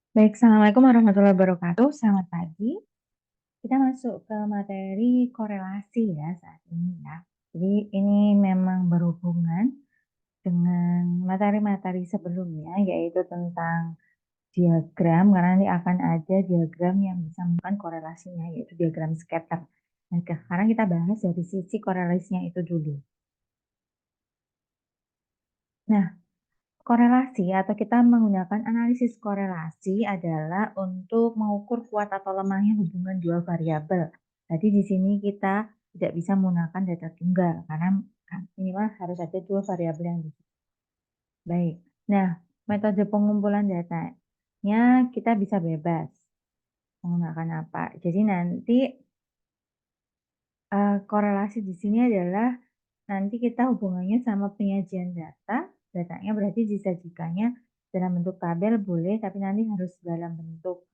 Baik, assalamualaikum warahmatullahi wabarakatuh. Selamat pagi. Kita masuk ke materi korelasi ya saat ini ya. Jadi ini memang berhubungan dengan materi-materi sebelumnya, yaitu tentang diagram, karena nanti akan ada diagram yang bisa menunjukkan korelasinya, yaitu diagram scatter. Nah, sekarang kita bahas dari sisi korelasinya itu dulu. Nah, korelasi atau kita menggunakan analisis korelasi adalah untuk mengukur kuat atau lemahnya hubungan dua variabel. Jadi di sini kita tidak bisa menggunakan data tunggal karena minimal harus ada dua variabel yang di situ. Baik. Nah, metode pengumpulan datanya kita bisa bebas menggunakan apa. Jadi nanti korelasi di sini adalah nanti kita hubungannya sama penyajian data, datanya berarti disajikannya dalam bentuk tabel boleh, tapi nanti harus dalam bentuk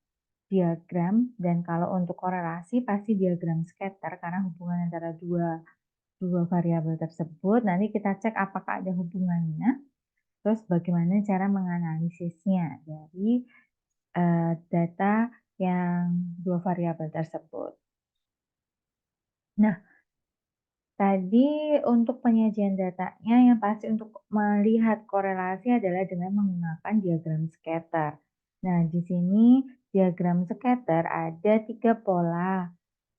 diagram, dan kalau untuk korelasi pasti diagram scatter karena hubungan antara dua variabel tersebut, nanti kita cek apakah ada hubungannya, terus bagaimana cara menganalisisnya dari data yang dua variabel tersebut. Nah, tadi untuk penyajian datanya yang pasti untuk melihat korelasi adalah dengan menggunakan diagram scatter. Nah, di sini diagram scatter ada 3 pola.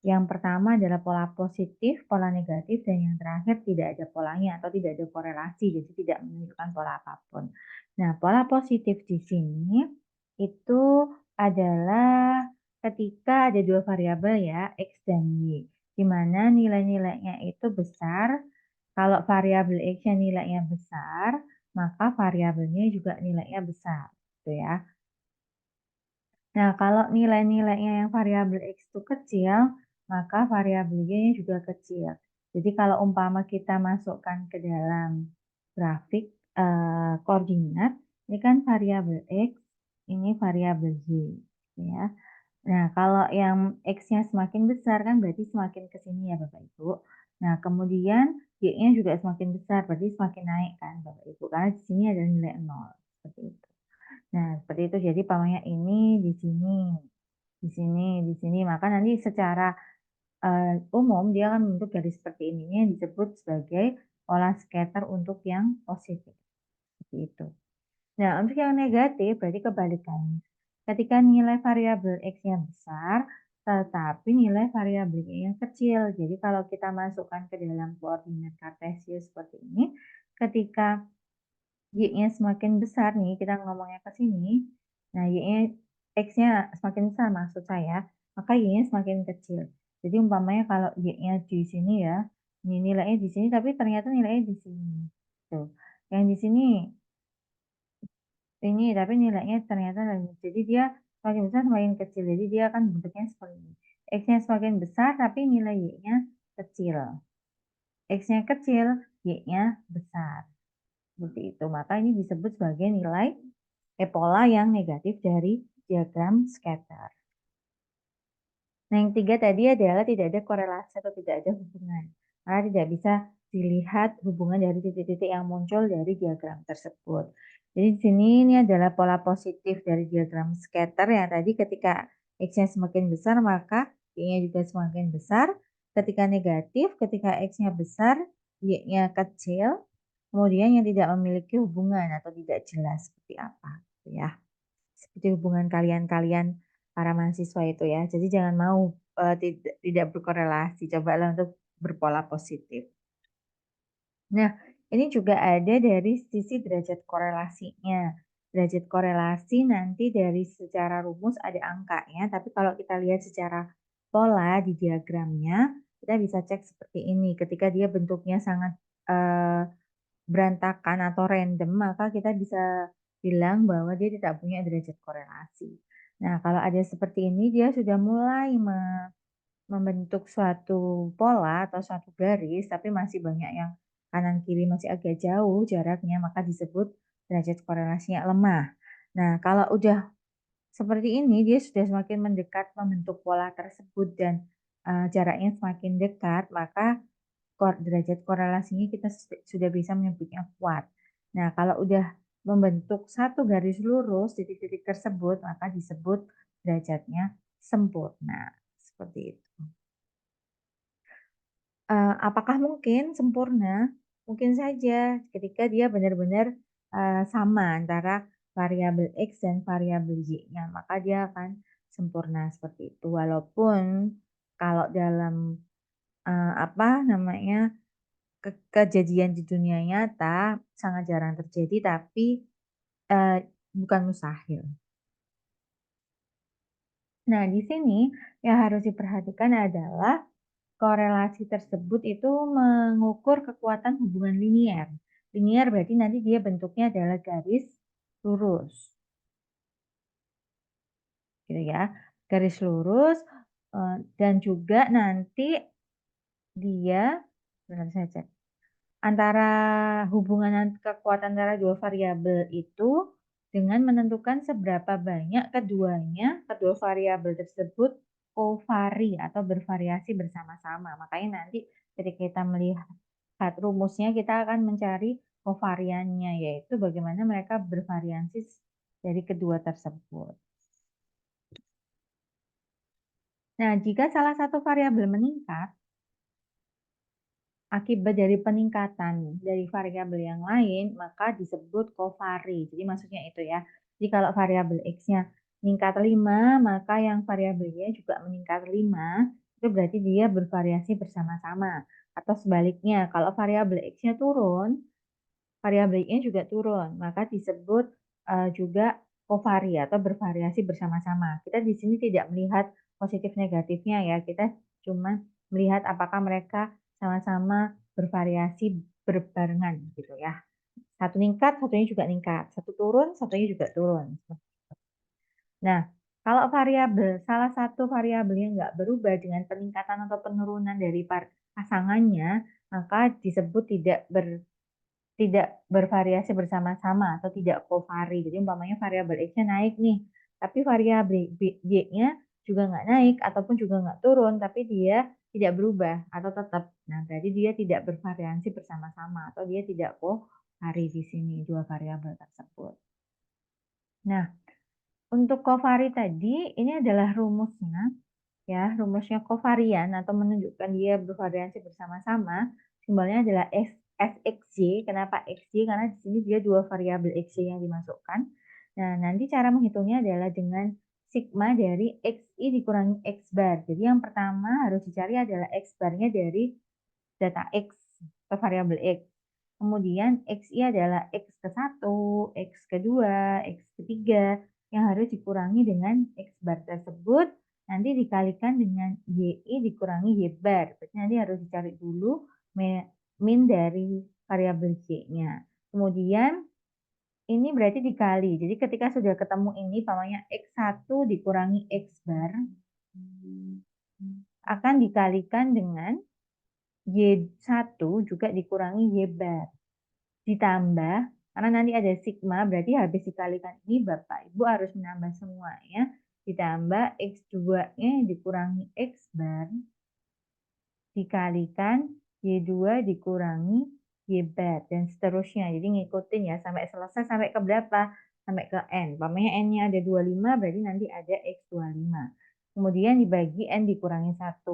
Yang pertama adalah pola positif, pola negatif, dan yang terakhir tidak ada polanya atau tidak ada korelasi, jadi tidak menunjukkan pola apapun. Nah, pola positif di sini itu adalah ketika ada dua variabel ya, X dan Y, di mana nilai-nilainya itu besar. Kalau variabel X-nya nilainya besar, maka variabelnya juga nilainya besar, gitu ya. Nah, kalau nilai-nilainya yang variabel X itu kecil, maka variabel Y-nya juga kecil. Jadi kalau umpama kita masukkan ke dalam grafik koordinat, ini kan variabel X, ini variabel Y, gitu ya. Nah, kalau yang X-nya semakin besar kan berarti semakin ke sini ya Bapak Ibu. Nah, kemudian Y-nya juga semakin besar, berarti semakin naik kan Bapak Ibu, karena di sini ada nilai 0, seperti itu. Nah, seperti itu. Jadi pamannya ini di sini, di sini, di sini. Maka nanti secara umum dia akan membentuk garis seperti ini yang disebut sebagai pola scatter untuk yang positif. Seperti itu. Nah, untuk yang negatif berarti kebalikannya. Ketika nilai variabel X-nya besar, tetapi nilai variabel Y-nya kecil. Jadi kalau kita masukkan ke dalam koordinat kartesius seperti ini, ketika Y-nya semakin besar nih, kita ngomongnya ke sini. Nah, Y-nya X-nya semakin besar maksud saya, maka Y-nya semakin kecil. Jadi umpamanya kalau Y-nya di sini ya, ini nilainya di sini tapi ternyata nilainya di sini. Tuh. Yang di sini ini tapi nilainya ternyata jadi dia semakin besar semakin kecil. Jadi dia akan bentuknya seperti ini. X-nya semakin besar tapi nilai Y-nya kecil. X-nya kecil, Y-nya besar. Seperti itu. Maka ini disebut sebagai nilai pola yang negatif dari diagram scatter. Nah, yang tiga tadi adalah tidak ada korelasi atau tidak ada hubungan. Karena tidak bisa dilihat hubungan dari titik-titik yang muncul dari diagram tersebut. Jadi di sini ini adalah pola positif dari diagram scatter yang tadi ketika X-nya semakin besar maka Y-nya juga semakin besar. Ketika negatif, ketika X-nya besar, Y-nya kecil. Kemudian yang tidak memiliki hubungan atau tidak jelas seperti apa, gitu ya. Seperti hubungan kalian-kalian para mahasiswa itu ya. Jadi jangan mau tidak berkorelasi, cobalah untuk berpola positif. Nah, ini juga ada dari sisi derajat korelasinya. Derajat korelasi nanti dari secara rumus ada angkanya, tapi kalau kita lihat secara pola di diagramnya, kita bisa cek seperti ini. Ketika dia bentuknya sangat eh, berantakan atau random, maka kita bisa bilang bahwa dia tidak punya derajat korelasi. Nah, kalau ada seperti ini, dia sudah mulai membentuk suatu pola atau suatu garis, tapi masih banyak yang kanan kiri masih agak jauh jaraknya, maka disebut derajat korelasinya lemah. Nah, kalau udah seperti ini, dia sudah semakin mendekat membentuk pola tersebut dan jaraknya semakin dekat, maka derajat korelasinya kita sudah bisa menyebutnya kuat. Nah, kalau udah membentuk satu garis lurus titik-titik tersebut, maka disebut derajatnya sempurna. Seperti itu. Apakah mungkin sempurna? Mungkin saja ketika dia benar-benar, sama antara variabel X dan variabel Y-nya, maka dia akan sempurna seperti itu. Walaupun kalau dalam, apa namanya, kejadian di dunia nyata sangat jarang terjadi, tapi, eee, bukan mustahil. Nah, di sini yang harus diperhatikan adalah korelasi tersebut itu mengukur kekuatan hubungan linier. Linier berarti nanti dia bentuknya adalah garis lurus, gitu ya. Garis lurus, dan juga nanti dia sebentar saya cek, antara kekuatan antara dua variabel itu dengan menentukan seberapa banyak kedua variabel tersebut kovari atau bervariasi bersama-sama. Makanya nanti ketika kita melihat rumusnya kita akan mencari kovariannya, yaitu bagaimana mereka bervariasi dari kedua tersebut. Nah, jika salah satu variabel meningkat, akibat dari peningkatan dari variabel yang lain, maka disebut kovari. Jadi maksudnya itu ya. Jadi kalau variabel X-nya meningkat 5, maka yang variabel Y juga meningkat 5, itu berarti dia bervariasi bersama-sama. Atau sebaliknya, kalau variabel X-nya turun, variabel Y-nya juga turun, maka disebut juga kovari atau bervariasi bersama-sama. Kita di sini tidak melihat positif negatifnya ya, kita cuma melihat apakah mereka sama-sama bervariasi berbarengan gitu ya. Satu ningkat, satunya juga ningkat. Satu turun, satunya juga turun. Nah, kalau salah satu variabelnya nggak berubah dengan peningkatan atau penurunan dari pasangannya, maka disebut tidak bervariasi bersama-sama atau tidak kovari. Jadi umpamanya variabel X-nya naik nih, tapi variabel Y-nya juga nggak naik ataupun juga nggak turun, tapi dia tidak berubah atau tetap. Nah, berarti dia tidak bervariasi bersama-sama atau dia tidak kovari di sini dua variabel tersebut. Nah, untuk kovari tadi ini adalah rumusnya ya, rumusnya kovarian atau menunjukkan dia bervariasi bersama-sama, simbolnya adalah Sxj. Kenapa Xj? Karena di sini dia dua variabel Xj yang dimasukkan. Nah, nanti cara menghitungnya adalah dengan sigma dari Xi dikurangi X bar. Jadi yang pertama harus dicari adalah X barnya dari data X atau variabel X. Kemudian Xi adalah X ke 1, X kedua, X ketiga yang harus dikurangi dengan X bar tersebut nanti dikalikan dengan YI dikurangi Y bar. Berarti nanti harus dicari dulu min dari variabel Y-nya. Kemudian ini berarti dikali. Jadi ketika sudah ketemu ini, namanya X1 dikurangi X bar, akan dikalikan dengan Y1 juga dikurangi Y bar. Ditambah, karena nanti ada sigma, berarti habis dikalikan ini Bapak Ibu harus menambah semuanya. Ditambah X2-nya dikurangi X bar, dikalikan Y2 dikurangi Y bar, dan seterusnya. Jadi ngikutin ya, sampai selesai, sampai ke berapa? Sampai ke N. Umpamanya N-nya ada 25, berarti nanti ada X25. Kemudian dibagi N dikurangi 1.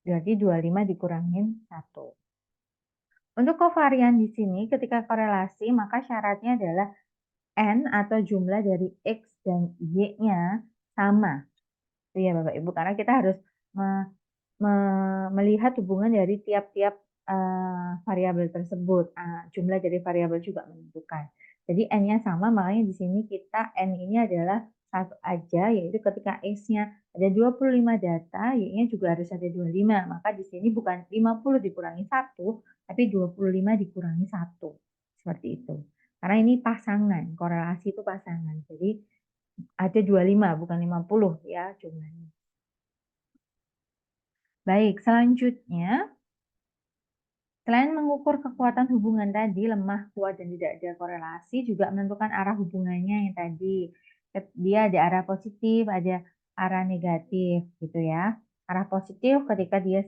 Berarti 25 dikurangin 1. Untuk kovarian di sini ketika korelasi maka syaratnya adalah N atau jumlah dari X dan Y-nya sama. Itu ya Bapak Ibu, karena kita harus melihat hubungan dari tiap-tiap variabel tersebut. Jumlah dari variabel juga menentukan. Jadi N-nya sama, makanya di sini kita N ini adalah satu aja, yaitu ketika X-nya ada 25 data, Y-nya juga harus ada 25. Maka di sini bukan 50 dikurangi 1, tapi 25 dikurangi 1. Seperti itu. Karena ini pasangan, korelasi itu pasangan. Jadi ada 25, bukan 50 ya jumlahnya. Baik, selanjutnya selain mengukur kekuatan hubungan tadi, lemah, kuat, dan tidak ada korelasi, juga menentukan arah hubungannya yang tadi. Dia ada arah positif, ada arah negatif, gitu ya. Arah positif ketika dia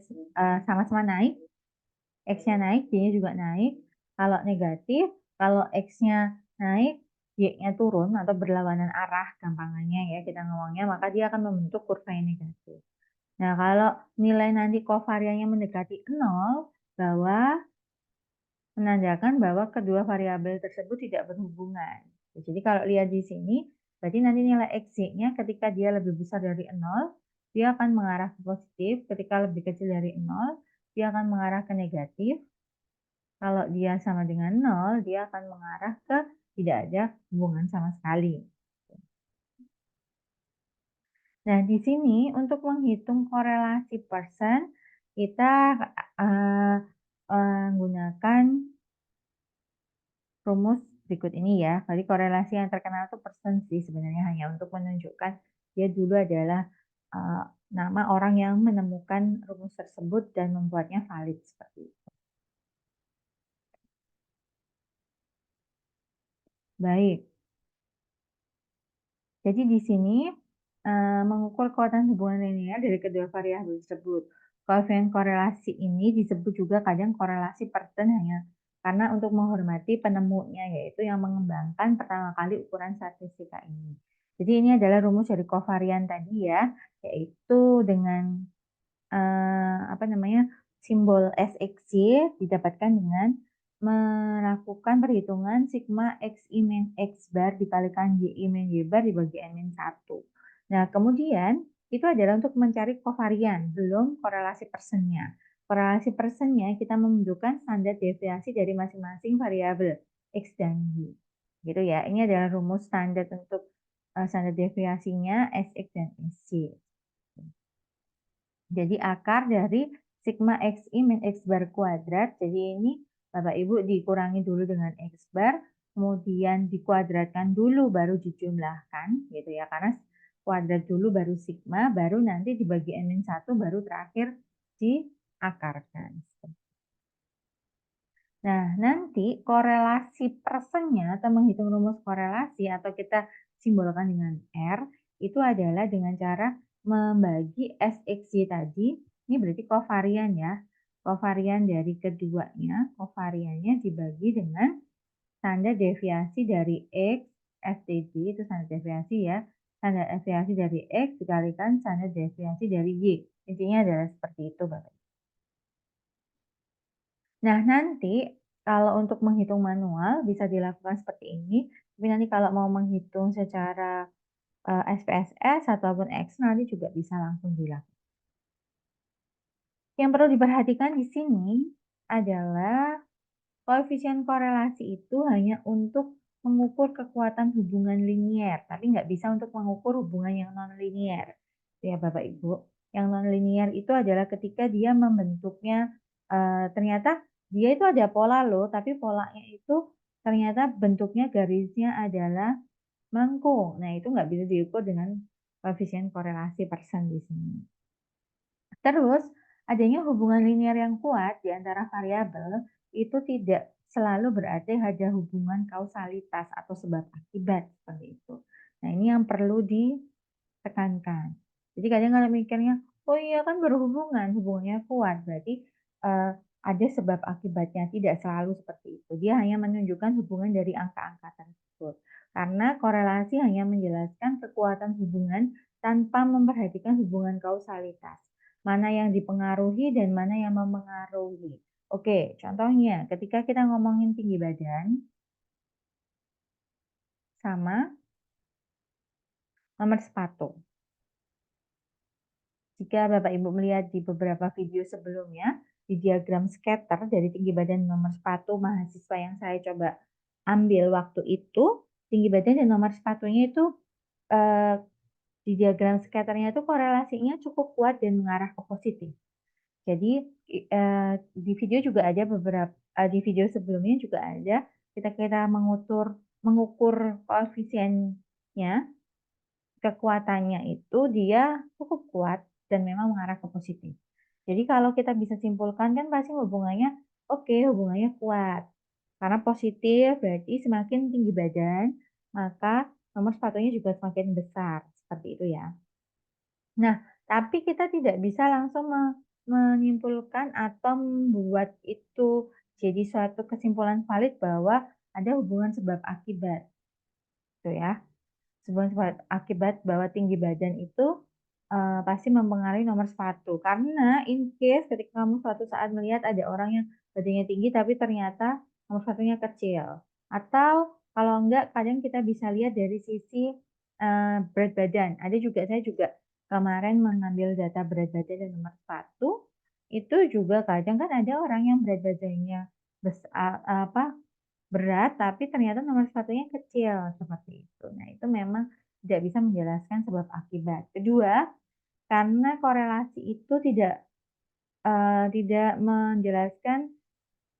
sama-sama naik, X-nya naik, Y-nya juga naik. Kalau negatif, kalau X-nya naik, Y-nya turun atau berlawanan arah gampangannya ya kita ngomongnya, maka dia akan membentuk kurva yang negatif. Nah, kalau nilai nanti kovariannya mendekati 0, bahwa menandakan bahwa kedua variabel tersebut tidak berhubungan. Jadi kalau lihat di sini, berarti nanti nilai X-nya ketika dia lebih besar dari 0, dia akan mengarah ke positif. Ketika lebih kecil dari 0, dia akan mengarah ke negatif. Kalau dia sama dengan 0, dia akan mengarah ke tidak ada hubungan sama sekali. Nah, di sini untuk menghitung korelasi persen, kita menggunakan rumus berikut ini ya. Jadi korelasi yang terkenal itu persen sih sebenarnya, hanya untuk menunjukkan dia dulu adalah nama orang yang menemukan rumus tersebut dan membuatnya valid seperti itu. Baik. Jadi di sini mengukur kekuatan hubungan linear dari kedua variabel tersebut. Koefisien korelasi ini disebut juga kadang korelasi persen hanya karena untuk menghormati penemunya, yaitu yang mengembangkan pertama kali ukuran statistika ini. Jadi ini adalah rumus dari kovarian tadi ya, yaitu dengan simbol SXY didapatkan dengan melakukan perhitungan sigma XI min X bar dikalikan YI min Y bar dibagi N min 1. Nah, kemudian itu adalah untuk mencari kovarian, belum korelasi persennya. Korelasi persennya kita membutuhkan standar deviasi dari masing-masing variabel X dan Y. Gitu ya. Ini adalah rumus standar untuk standar deviasinya SX dan SY. Jadi akar dari sigma XI min X bar kuadrat. Jadi ini Bapak Ibu dikurangi dulu dengan X bar, kemudian dikuadratkan dulu baru dijumlahkan gitu ya. Karena kuadrat dulu baru sigma, baru nanti dibagi N min 1, baru terakhir diakarkan. Nah, nanti korelasi persennya atau menghitung rumus korelasi atau kita simbolkan dengan R, itu adalah dengan cara membagi SXY tadi, ini berarti kovarian ya. Kovarian dari keduanya, kovariannya dibagi dengan standar deviasi dari X, STJ itu standar deviasi ya. Standar deviasi dari X dikalikan standar deviasi dari Y. Intinya adalah seperti itu, Bapak. Nah, nanti kalau untuk menghitung manual bisa dilakukan seperti ini, tapi nanti kalau mau menghitung secara SPSS ataupun X nanti juga bisa langsung dilakukan. Yang perlu diperhatikan di sini adalah koefisien korelasi itu hanya untuk mengukur kekuatan hubungan linier, tapi nggak bisa untuk mengukur hubungan yang non-linier. Ya Bapak Ibu, yang non-linier itu adalah ketika dia membentuknya, ternyata dia itu ada pola loh, tapi polanya itu ternyata bentuknya garisnya adalah melengkung. Nah itu nggak bisa diukur dengan koefisien korelasi persen di sini. Terus, adanya hubungan linear yang kuat di antara variabel itu tidak selalu berarti ada hubungan kausalitas atau sebab akibat seperti itu. Nah, ini yang perlu ditekankan. Jadi kadang kalau mikirnya, oh iya kan berhubungan, hubungannya kuat, berarti eh, ada sebab akibatnya. Tidak selalu seperti itu. Dia hanya menunjukkan hubungan dari angka-angka tersebut. Karena korelasi hanya menjelaskan kekuatan hubungan tanpa memperhatikan hubungan kausalitas. Mana yang dipengaruhi dan mana yang memengaruhi. Oke, contohnya ketika kita ngomongin tinggi badan sama nomor sepatu. Jika Bapak Ibu melihat di beberapa video sebelumnya, di diagram scatter dari tinggi badan nomor sepatu mahasiswa yang saya coba ambil waktu itu, tinggi badan dan nomor sepatunya itu eh, di diagram scatternya itu korelasinya cukup kuat dan mengarah ke positif. Jadi di video juga ada beberapa di video sebelumnya juga ada kita mengukur koefisiennya, kekuatannya itu dia cukup kuat dan memang mengarah ke positif. Jadi kalau kita bisa simpulkan kan pasti hubungannya oke, hubungannya kuat. Karena positif berarti semakin tinggi badan, maka nomor sepatunya juga semakin besar. Seperti itu ya. Nah, tapi kita tidak bisa langsung menyimpulkan atau membuat itu jadi suatu kesimpulan valid bahwa ada hubungan sebab akibat, gitu ya. Hubungan sebab akibat bahwa tinggi badan itu, pasti mempengaruhi nomor sepatu. Karena in case ketika kamu suatu saat melihat ada orang yang badannya tinggi tapi ternyata nomor sepatunya kecil. Atau kalau enggak kadang kita bisa lihat dari sisi, berat badan. Saya juga kemarin mengambil data berat badan dan nomor sepatu, itu juga kadang kan ada orang yang berat badannya berat, tapi ternyata nomor sepatunya kecil, seperti itu. Nah, itu memang tidak bisa menjelaskan sebab akibat. Kedua, karena korelasi itu tidak menjelaskan,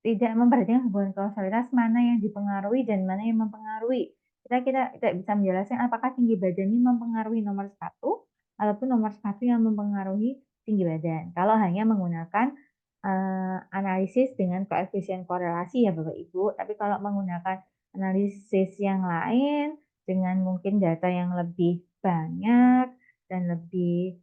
tidak memperhatikan hubungan kausalitas mana yang dipengaruhi dan mana yang mempengaruhi. Kita kita tidak bisa menjelaskan apakah tinggi badan ini mempengaruhi nomor sepatu, ataupun nomor sepatu yang mempengaruhi tinggi badan. Kalau hanya menggunakan, analisis dengan koefisien korelasi ya Bapak Ibu, tapi kalau menggunakan analisis yang lain, dengan mungkin data yang lebih banyak dan lebih,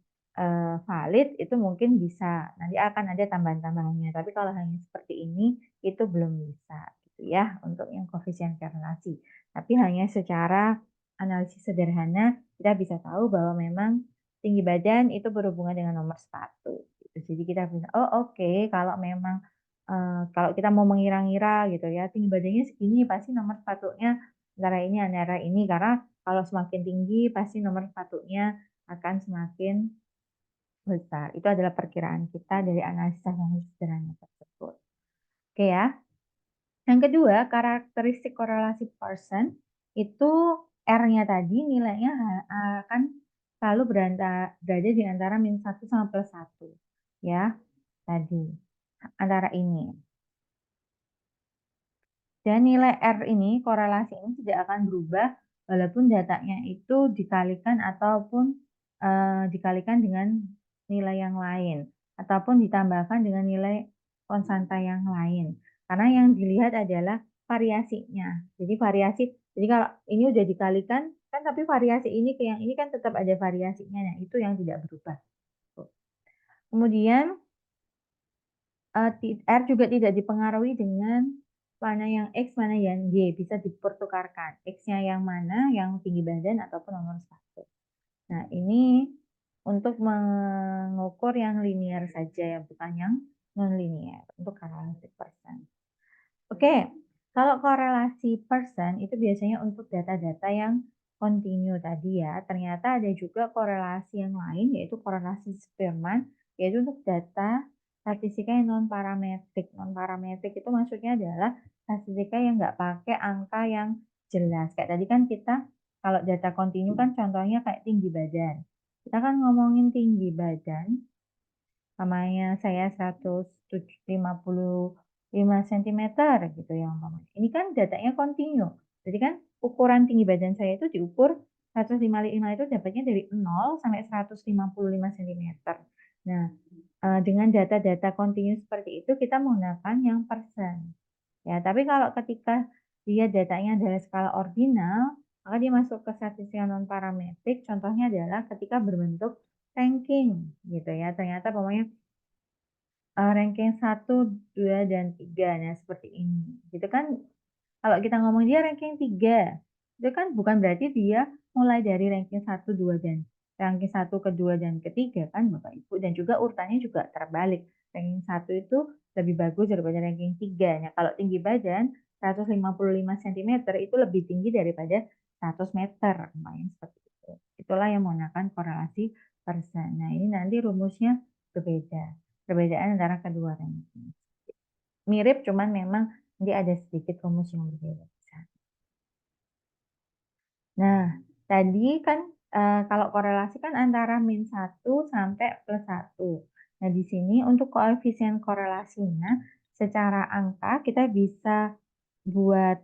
valid, itu mungkin bisa, nanti akan ada tambahan-tambahannya. Tapi kalau hanya seperti ini, itu belum bisa gitu ya untuk yang koefisien korelasi. Tapi hanya secara analisis sederhana kita bisa tahu bahwa memang tinggi badan itu berhubungan dengan nomor sepatu gitu. Jadi kita bisa, oh oke kalau memang, kalau kita mau mengira-ngira gitu ya, tinggi badannya segini pasti nomor sepatunya antara ini, karena kalau semakin tinggi pasti nomor sepatunya akan semakin besar. Itu adalah perkiraan kita dari analisis sederhana tersebut. Oke ya. Yang kedua, karakteristik korelasi Pearson itu R-nya tadi nilainya akan selalu berada di antara -1 sama +1 ya, tadi antara ini. Dan nilai R ini, korelasi ini tidak akan berubah walaupun datanya itu dikalikan ataupun dikalikan dengan nilai yang lain ataupun ditambahkan dengan nilai konstanta yang lain. Karena yang dilihat adalah variasinya. Jadi kalau ini udah dikalikan kan tapi variasi ini ke yang ini kan tetap ada variasinya. Nah, itu yang tidak berubah. Kemudian R juga tidak dipengaruhi dengan mana yang X, mana yang Y, bisa dipertukarkan. X-nya yang mana, yang tinggi badan ataupun nomor satu. Nah, ini untuk mengukur yang linear saja ya, bukan yang non-linear, untuk korelasi persen. Oke, kalau korelasi persen itu biasanya untuk data-data yang kontinu tadi ya. Ternyata ada juga korelasi yang lain, yaitu korelasi Spearman, yaitu untuk data statistika yang non-parametrik. Non-parametrik itu maksudnya adalah statistika yang nggak pakai angka yang jelas. Kayak tadi kan kita, kalau data kontinu kan contohnya kayak tinggi badan. Kita kan ngomongin tinggi badan, namanya saya 155 cm gitu ya umpamanya. Ini kan datanya kontinu. Jadi kan ukuran tinggi badan saya itu diukur 155 itu dapatnya dari 0 sampai 155 cm. Nah, dengan data-data kontinu seperti itu kita menggunakan yang persen. Ya, tapi kalau ketika dia datanya adalah skala ordinal, maka dia masuk ke statistika non parametrik. Contohnya adalah ketika berbentuk ranking gitu ya. Ternyata pokoknya ranking 1, 2, dan 3. Nah, seperti ini. Gitu kan kalau kita ngomong dia ranking 3, itu kan bukan berarti dia mulai dari ranking 1, 2, dan ranking 1, kedua, dan ketiga kan Bapak Ibu. Dan juga urutannya juga terbalik. Ranking 1 itu lebih bagus daripada ranking 3. Nah, kalau tinggi badan 155 cm itu lebih tinggi daripada 100 meter. Lumayan seperti itu. Itulah yang menggunakan korelasi persen. Nah, ini nanti rumusnya berbeda. Perbedaan antara kedua ranking. Mirip, cuman memang nanti ada sedikit rumus yang berbeda. Nah, tadi kan kalau korelasi kan antara -1 sampai +1. Nah, di sini untuk koefisien korelasinya secara angka kita bisa buat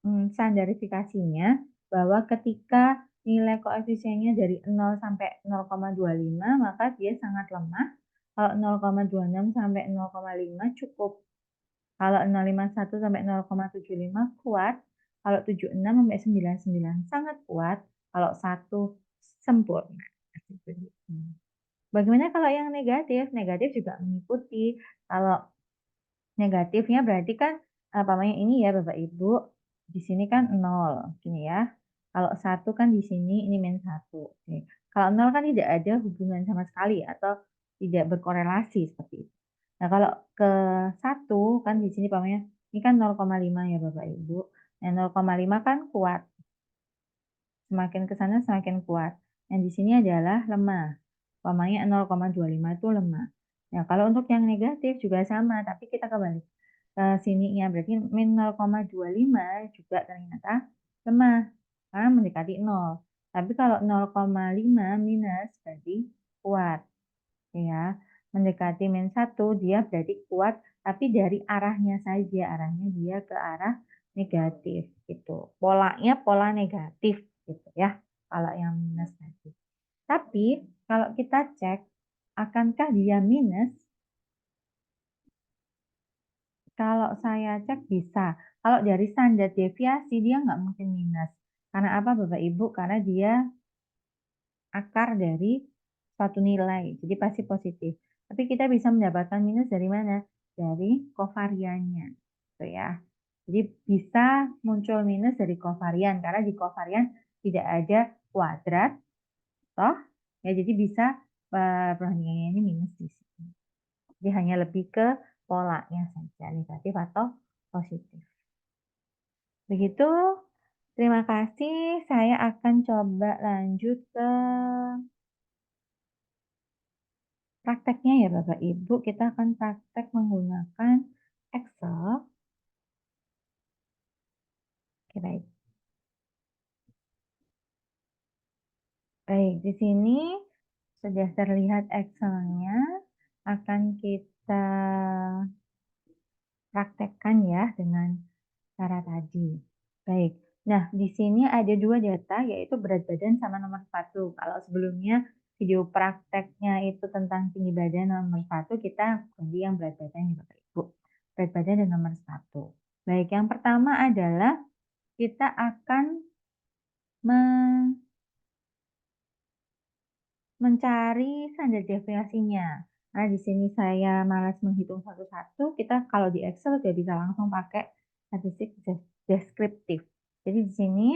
standarifikasinya bahwa ketika nilai koefisiennya dari 0 sampai 0,25 maka dia sangat lemah. Kalau 0,26 sampai 0,5 cukup. Kalau 0,51 sampai 0,75 kuat, kalau 76 sampai 99 sangat kuat, kalau 1 sempurna. Bagaimana kalau yang negatif? Negatif juga mengikuti. Kalau negatifnya berarti kan, ini ya Bapak Ibu, di sini kan 0, gini ya. Kalau 1 kan di sini ini min 1. Oke. Kalau 0 kan tidak ada hubungan sama sekali atau tidak berkorelasi seperti itu. Nah, kalau ke 1 kan di sini pamannya ini kan 0,5 ya Bapak Ibu. Nah, 0,5 kan kuat. Semakin ke sana semakin kuat. Yang di sini adalah lemah. Umpamanya 0,25 itu lemah. Nah, kalau untuk yang negatif juga sama, tapi kita kebalik ke sininya. Berarti min 0,25 juga ternyata lemah, karena mendekati 0. Tapi kalau 0,5 minus berarti kuat, ya. Mendekati min 1 dia berarti kuat, tapi dari arahnya saja, arahnya dia ke arah negatif gitu. Polanya pola negatif gitu ya, kalau yang minus tadi. Tapi kalau kita cek, akankah dia minus? Kalau saya cek bisa. Kalau dari standar deviasi dia nggak mungkin minus. Karena apa Bapak Ibu? Karena dia akar dari suatu nilai, jadi pasti positif. Tapi kita bisa mendapatkan minus dari mana? Dari kovariannya, gitu ya. Jadi bisa muncul minus dari kovarian, karena di kovarian tidak ada kuadrat, toh, ya jadi bisa perbandingannya ini minus di sini. Jadi hanya lebih ke polanya saja, negatif atau positif. Begitu, terima kasih. Saya akan coba lanjut ke prakteknya ya Bapak Ibu. Kita akan praktek menggunakan Excel. Oke, baik. Baik, di sini sudah terlihat Excel-nya. Akan kita praktekkan ya dengan cara tadi. Baik. Nah, di sini ada dua data, yaitu berat badan sama nomor sepatu. Kalau sebelumnya video prakteknya itu tentang tinggi badan nomor sepatu, kita ganti yang berat badan ya Bapak Ibu. Berat badan dan nomor sepatu. Baik, yang pertama adalah kita akan mencari standar deviasinya. Nah, di sini saya malas menghitung satu-satu, kita kalau di Excel sudah bisa langsung pakai statistik deskriptif. Jadi di sini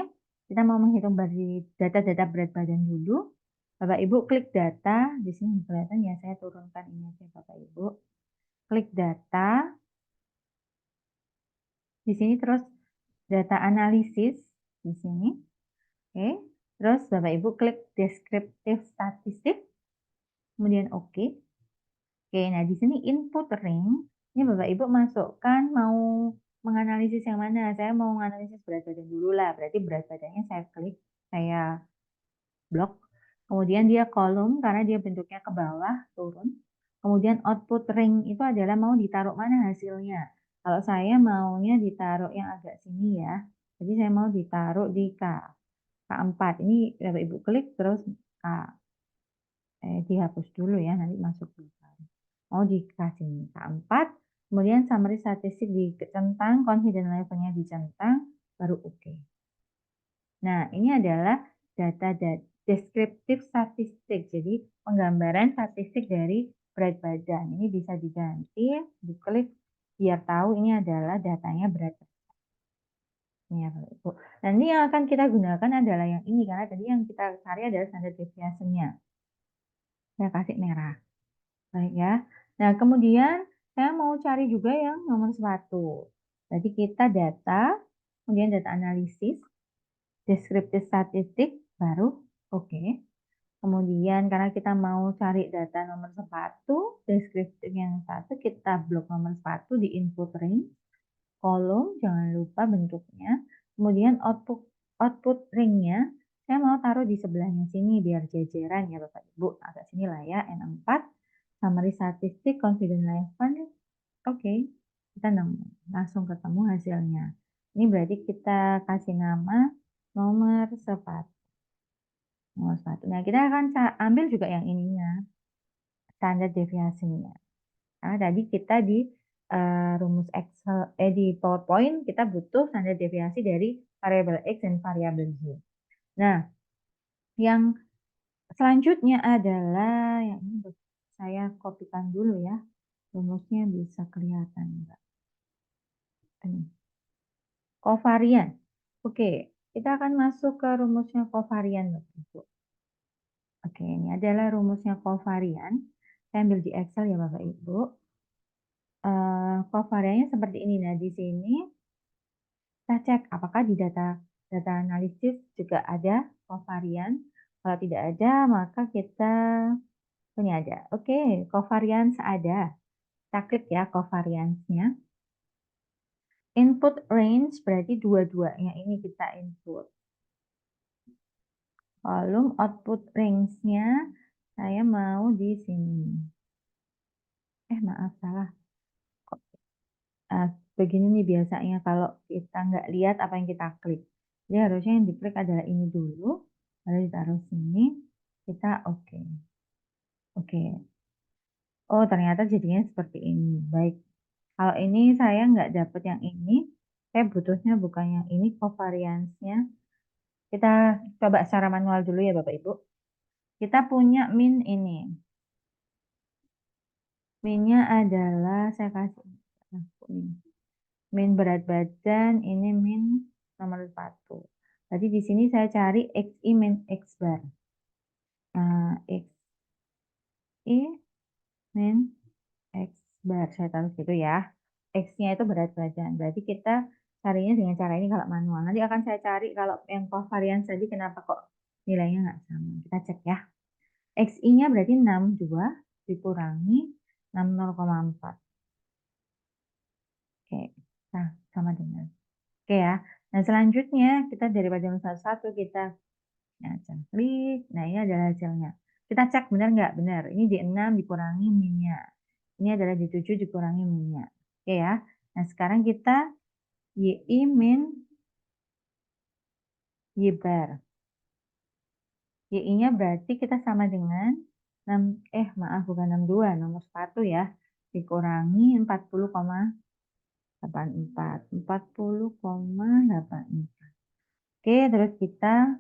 kita mau menghitung dari data-data berat badan dulu. Bapak Ibu klik data, di sini kelihatan ya saya turunkan ini aja Bapak Ibu. Klik data, di sini terus data analisis di sini. Oke. Terus Bapak Ibu klik deskriptif statistik, kemudian oke. Oke, nah di sini input ring, ini Bapak Ibu masukkan mau menganalisis yang mana. Saya mau menganalisis berat badan dulu lah, berarti berat badannya saya klik, saya blok. Kemudian dia kolom karena dia bentuknya ke bawah, turun. Kemudian output ring itu adalah mau ditaruh mana hasilnya. Kalau saya maunya ditaruh yang agak sini ya. Jadi saya mau ditaruh di K4. Ini Bapak Ibu klik terus K. Dihapus dulu ya, nanti masuk dulu. Mau dikasih K4, kemudian summary statistik dicentang, confidence levelnya dicentang, baru oke. Nah, ini adalah data deskriptif statistik, jadi penggambaran statistik dari berat badan. Ini bisa diganti, diklik, biar tahu ini adalah datanya berat badan. Ini ya, Bapak Ibu. Dan ini yang akan kita gunakan adalah yang ini, karena tadi yang kita cari adalah standar deviasinya. Saya kasih merah. Baik ya. Nah, kemudian saya mau cari juga yang nomor sepatu. Jadi kita data, kemudian data analisis, deskriptif statistik, baru oke. Kemudian karena kita mau cari data nomor sepatu, deskriptif yang satu, kita blok nomor sepatu di input ring, kolom, jangan lupa bentuknya. Kemudian output ringnya, saya mau taruh di sebelahnya sini biar jajaran ya Bapak Ibu. Agak sini lah ya, N4. Summary statistik, confidence level, oke, kita nemu, langsung ketemu hasilnya. Ini berarti kita kasih nama nomor sepatu. Nomor sepatu. Nah, kita akan ambil juga yang ininya, standar deviasinya. Karena tadi kita di rumus Excel, di PowerPoint kita butuh standar deviasi dari variabel X dan variabel Y. Nah, yang selanjutnya adalah yang ini saya kopikan dulu ya. Rumusnya bisa kelihatan enggak? Ini. Kovarian. Oke, kita akan masuk ke rumusnya kovarian, Bapak Ibu. Oke, ini adalah rumusnya kovarian. Saya ambil di Excel ya, Bapak Ibu. Kovariannya seperti ini. Nah, di sini kita cek apakah di data analisis juga ada kovarian. Kalau tidak ada, maka kita ini ada. Oke, covariance ada. Kita klik ya covariance-nya. Input range berarti dua-duanya ini kita input. Kolom output range-nya saya mau di sini. Maaf salah. Begini nih biasanya kalau kita nggak lihat apa yang kita klik. Jadi harusnya yang diklik adalah ini dulu, lalu ditaruh sini, kita oke. Oke. Oh ternyata jadinya seperti ini. Baik. Kalau ini saya nggak dapat yang ini, saya butuhnya bukan yang ini, covariance-nya. Kita coba secara manual dulu ya Bapak Ibu. Kita punya min ini. Min-nya adalah saya kasih kuning. Min berat badan, ini min nomor 1. Jadi di sini saya cari XI min X bar. Nah, XI min X bar. Saya taruh gitu ya. X-nya itu berat badan. Berarti kita carinya dengan cara ini kalau manual. Nanti akan saya cari kalau yang covariance tadi kenapa kok nilainya nggak sama. Kita cek ya. XI-nya berarti 62 dikurangi 60,4. Oke, nah sama dengan. Oke ya. Nah selanjutnya kita daripada misal satu kita klik. Nah ini adalah hasilnya. Kita cek benar nggak? Benar. Ini di 6 dikurangi minnya. Ini adalah di 7 dikurangi minnya. Oke ya. Nah sekarang kita YI min Y bar. YI-nya berarti kita sama dengan 6, maaf bukan 62, nomor 1 ya. Dikurangi 40,84. 40,84. Oke, terus kita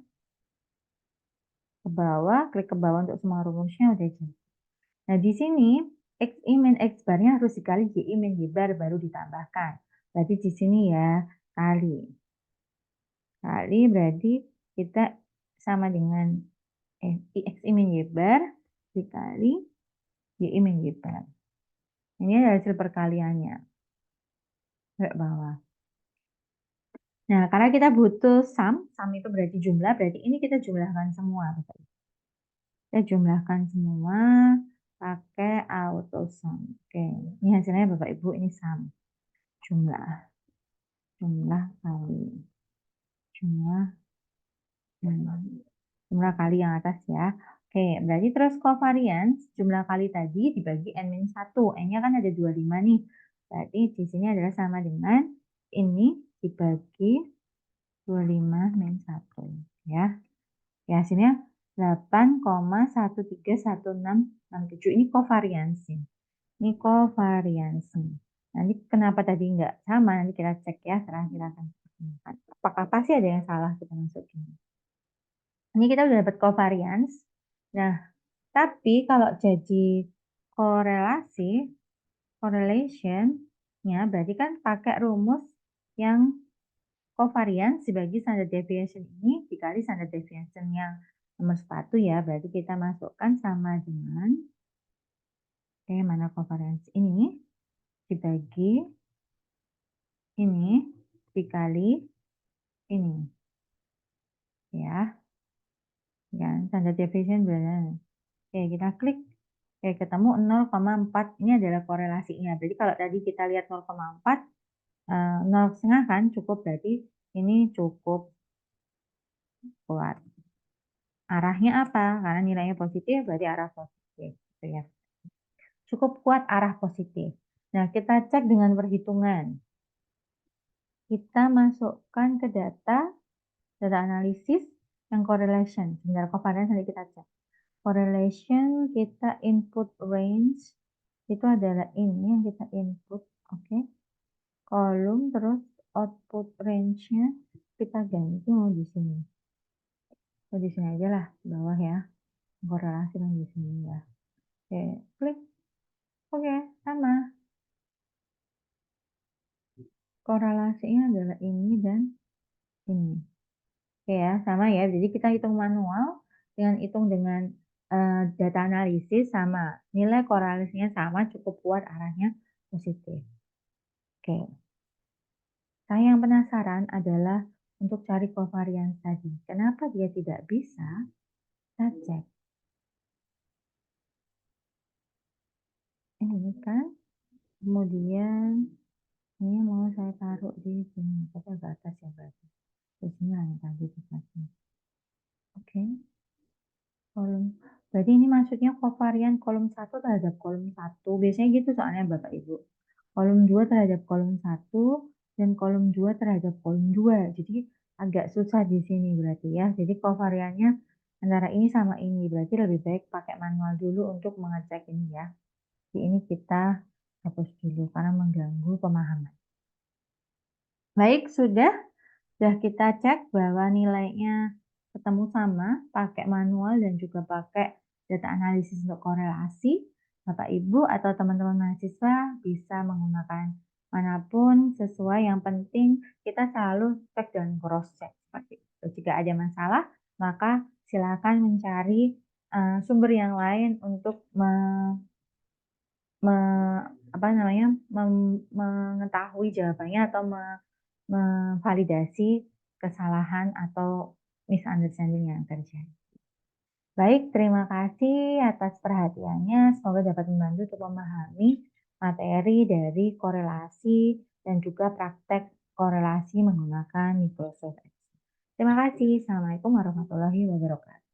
ke bawah, klik ke bawah untuk semua rumusnya udah jadi. Nah, di sini XI min X barnya harus dikali YI min Y bar baru ditambahkan. Berarti di sini ya, kali. Kali berarti kita sama dengan XI min Y bar dikali YI min Y bar. Ini adalah hasil perkaliannya. Ke bawah. Nah, karena kita butuh sum itu berarti jumlah, berarti ini kita jumlahkan semua. Kita jumlahkan semua pakai auto sum. Oke, ini hasilnya Bapak Ibu, ini sum. Jumlah kali jumlah jumlah kali yang atas ya. Oke, berarti terus covariance jumlah kali tadi dibagi n-1. N-nya kan ada 25 nih. Berarti di sini adalah sama dengan ini dibagi 25 min 1 ya. Ya hasilnya 8,131667. Ini covariance. Ini covariance. Nanti kenapa tadi nggak sama? Nanti kita cek ya. Terakhir akan apakah pasti ada yang salah kita masukin. Ini kita udah dapat covariance. Nah, tapi kalau jadi korelasi, correlation-nya berarti kan pakai rumus yang covariance dibagi standard deviation ini dikali standard deviation yang nomor 1 ya. Berarti kita masukkan sama dengan mana covariance ini dibagi ini dikali ini ya. Standard deviation berapa? Oke, kita klik. Oke, ketemu 0,4. Ini adalah korelasinya. Jadi kalau tadi kita lihat 0,4, 0,5 kan cukup, berarti ini cukup kuat. Arahnya apa? Karena nilainya positif, berarti arah positif. Gitu ya. Cukup kuat arah positif. Nah, kita cek dengan perhitungan. Kita masukkan ke data analisis yang correlation. Sebentar, covariance nanti kita cek. Correlation kita input range itu adalah ini yang kita input, oke. Kolom terus output range-nya kita ganti mau di sini. Di sini aja lah, bawah ya. Korelasi yang di sini ya. Oke, klik. Oke, sama. Korelasinya adalah ini dan ini. Oke ya, sama ya. Jadi kita hitung manual dengan hitung dengan, data analisis sama, nilai korelasinya sama, cukup kuat arahnya positif. Oke, saya yang penasaran adalah untuk cari covariance tadi, kenapa dia tidak bisa? Kita cek. Ini kan, kemudian ini mau saya taruh di sini, tapi agak atas ya berarti. Di sini lah yang tadi pusatnya. Oke. Kolom. Berarti ini maksudnya kovarian kolom satu terhadap kolom satu. Biasanya gitu soalnya Bapak Ibu. Kolom 2 terhadap kolom satu dan kolom 2 terhadap kolom 2. Jadi agak susah di sini berarti ya. Jadi kovariannya antara ini sama ini. Berarti lebih baik pakai manual dulu untuk mengecek ini ya. Jadi ini kita hapus dulu karena mengganggu pemahaman. Baik, sudah kita cek bahwa nilainya ketemu sama, pakai manual dan juga pakai data analisis untuk korelasi. Bapak Ibu atau teman-teman mahasiswa bisa menggunakan manapun sesuai, yang penting kita selalu cek dan cross check seperti itu. Jika ada masalah, maka silakan mencari sumber yang lain untuk me apa namanya, mengetahui jawabannya atau memvalidasi kesalahan atau misunderstanding yang terjadi. Baik, terima kasih atas perhatiannya. Semoga dapat membantu untuk memahami materi dari korelasi dan juga praktek korelasi menggunakan Microsoft Excel. Terima kasih. Assalamualaikum warahmatullahi wabarakatuh.